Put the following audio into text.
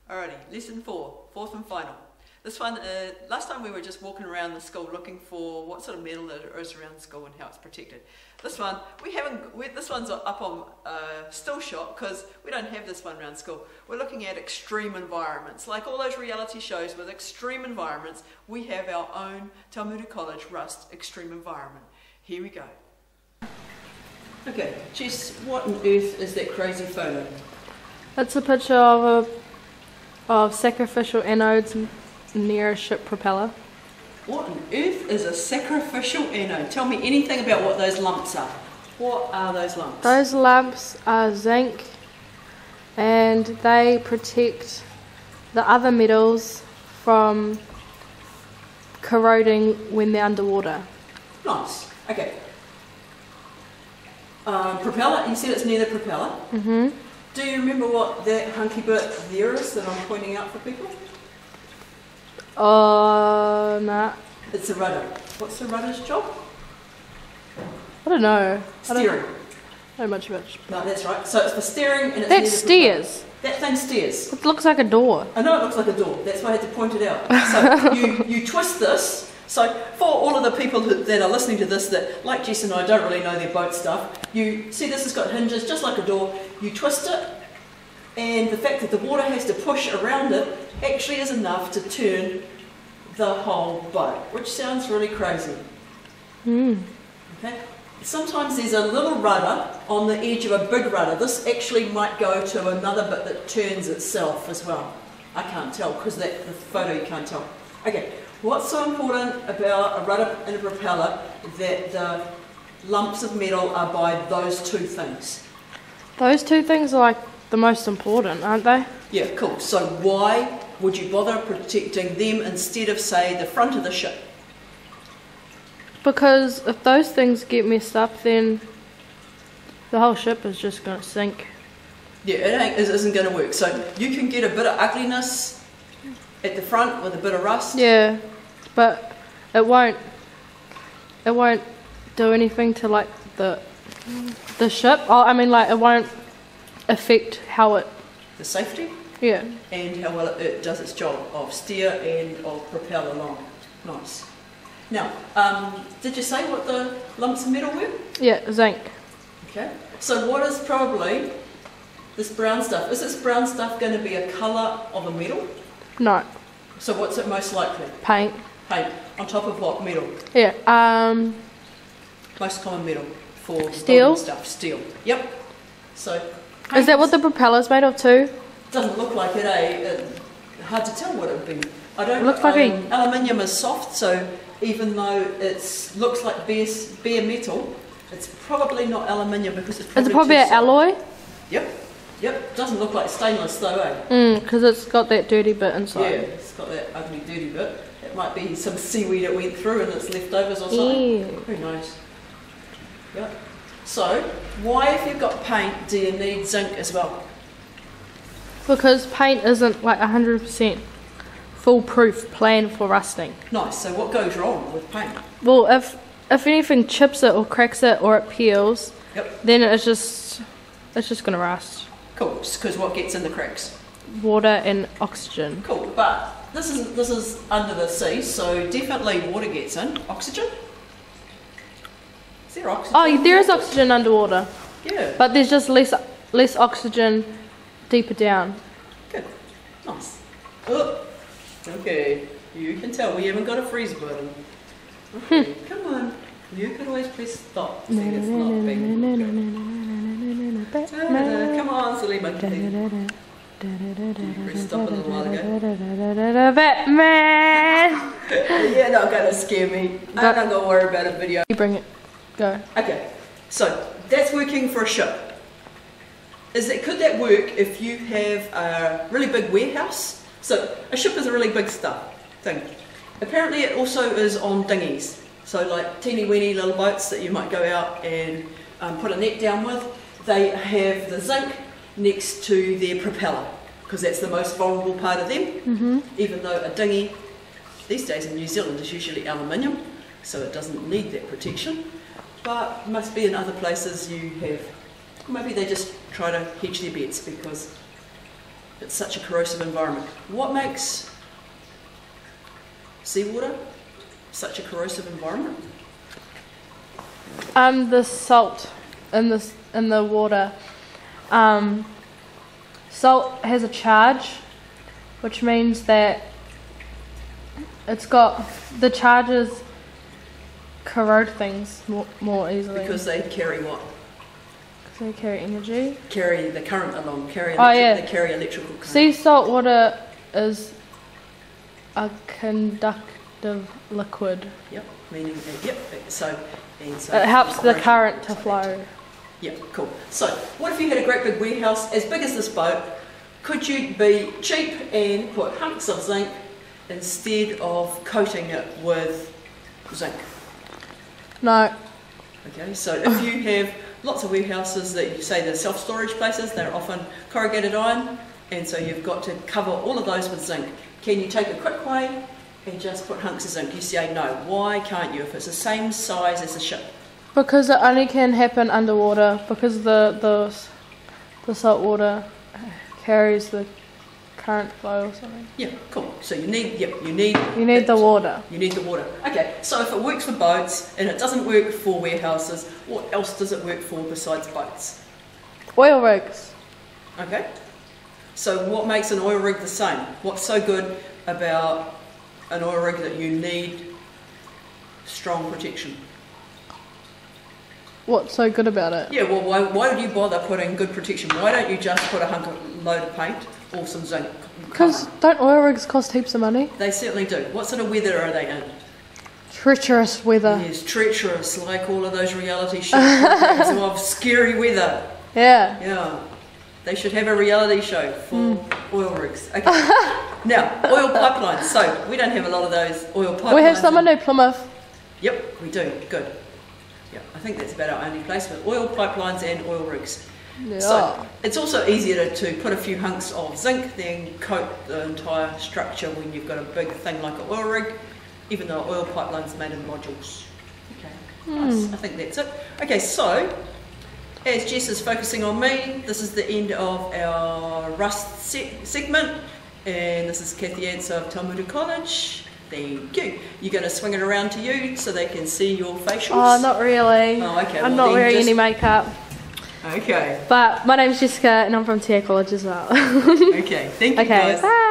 Alrighty, lesson 4, fourth and final. This one, last time we were just walking around the school looking for what sort of metal there is around the school and how it's protected. This one, this one's up on still shot because we don't have this one around school. We're looking at extreme environments. Like all those reality shows with extreme environments, we have our own Awamutu College Rust extreme environment. Here we go. Okay, Jess, what on earth is that crazy photo? It's a picture of sacrificial anodes near a ship propeller. What on earth is a sacrificial anode? Tell me anything about what those lumps are. What are those lumps? Those lumps are zinc, and they protect the other metals from corroding when they're underwater. Nice. Okay. Propeller, you said it's near the propeller. Mm-hmm. Do you remember what that hunky bit there is that I'm pointing out for people? Nah. It's a rudder. What's the rudder's job? I don't know. Steering. I don't know much about it. No, that's right. So it's for steering and it's That near the steers. propeller. That thing steers. It looks like a door. I know it looks like a door. That's why I had to point it out. So you twist this. So for all of the people that are listening to this that, like Jess and I, don't really know their boat stuff, you see this has got hinges just like a door. You twist it, and the fact that the water has to push around it actually is enough to turn the whole boat, which sounds really crazy. Okay. Sometimes there's a little rudder on the edge of a big rudder. This actually might go to another bit that turns itself as well. I can't tell because the photo you can't tell. Okay, what's so important about a rudder and a propeller that the lumps of metal are by those two things? Those two things are like the most important, aren't they? Yeah, cool. So why would you bother protecting them instead of, say, the front of the ship? Because if those things get messed up, then the whole ship is just going to sink. Yeah, it isn't going to work. So you can get a bit of ugliness at the front with a bit of rust. Yeah, but it won't do anything to like the ship. Oh, I mean, like it won't affect how it. The safety. Yeah. And how well it does its job of steer and of propel along. Nice. Now, did you say what the lumps of metal were? Yeah, zinc. Okay. So what is probably this brown stuff? Is this brown stuff going to be a colour of a metal? No. So what's it most likely? Paint. Paint. On top of what metal? Yeah. Most common metal for steel stuff. Steel. Yep. So. Is that what the propeller's made of too? Doesn't look like it, eh? Hard to tell what it would be. I don't. It looks like aluminium is soft, so even though it looks like bare metal, it's probably not aluminium because it's probably. Is it probably an alloy? Yep. Yep. Doesn't look like stainless though, eh? Because it's got that dirty bit inside. Yeah, it's got that ugly, dirty bit. It might be some seaweed it went through and it's leftovers or something. Yeah. Who knows? Yep. So, why, if you've got paint, do you need zinc as well? Because paint isn't like 100% foolproof plan for rusting. Nice. So what goes wrong with paint? Well, if anything chips it or cracks it or it peels, yep, then it's just gonna rust. Cool. Because what gets in the cracks? Water and oxygen. Cool. But this is under the sea, so definitely water gets in. Oxygen? Is there oxygen? Oh, there is oxygen underwater. Yeah. But there's just less oxygen deeper down. Good. Nice. Oh. Okay. You can tell we haven't got a freeze button. Okay. Come on. You can always press stop. See, it's not big. Come on, silly monkey. Press stop a little while ago. Batman! You're not going to scare me. I'm not going to worry about a video. You bring it. Go. Okay. So, that's working for a ship. Could that work if you have a really big warehouse? So, a ship is a really big thing. Apparently it also is on dinghies. So like teeny weeny little boats that you might go out and put a net down with. They have the zinc next to their propeller because that's the most vulnerable part of them. Even though a dinghy these days in New Zealand is usually aluminium, so it doesn't need that protection. But must be in other places you have Maybe they just try to hedge their bets because it's such a corrosive environment. What makes seawater such a corrosive environment? The salt in the water. Salt has a charge, which means that it's got the charges corrode things more easily. Because they carry what? They carry energy. Carry the current along. They carry electrical current. Sea salt water is a conductive liquid. Yep, meaning so it helps the current to flow. Yeah, cool. So, what if you had a great big warehouse as big as this boat? Could you be cheap and put hunks of zinc instead of coating it with zinc? No. Okay, so if you have lots of warehouses that you say they're self-storage places, they're often corrugated iron, and so you've got to cover all of those with zinc. Can you take a quick way and just put hunks of zinc? You say no. Why can't you if it's the same size as the ship? Because it only can happen underwater, because the salt water carries the current flow or something. Yeah, cool. So you need the water. You need the water. Okay, so if it works for boats and it doesn't work for warehouses, what else does it work for besides boats? Oil rigs. Okay. So what makes an oil rig the same? What's so good about an oil rig that you need strong protection? What's so good about it? Yeah, well, why would you bother putting good protection? Why don't you just put a load of paint or some zinc? Because don't oil rigs cost heaps of money? They certainly do. What sort of weather are they in? Treacherous weather. Yes, treacherous, like all of those reality show programs of scary weather. Yeah. Yeah. They should have a reality show for oil rigs. Okay. Now, oil pipelines. So, we don't have a lot of those oil pipelines. We have some in New Plymouth. Yep, we do. Good. Yeah, I think that's about our only place with oil pipelines and oil rigs. Yeah. So it's also easier to put a few hunks of zinc than coat the entire structure when you've got a big thing like an oil rig, even though oil pipeline's made in modules. Okay, nice. I think that's it. Okay, so as Jess is focusing on me, this is the end of our rust segment, and this is Kathy Ants of Awamutu College. Thank you. You're going to swing it around to you so they can see your facials? Oh, not really. Oh, okay. I'm not wearing any makeup. Okay. But my name's Jesikah and I'm from TA College as well. Okay, thank you guys. Bye.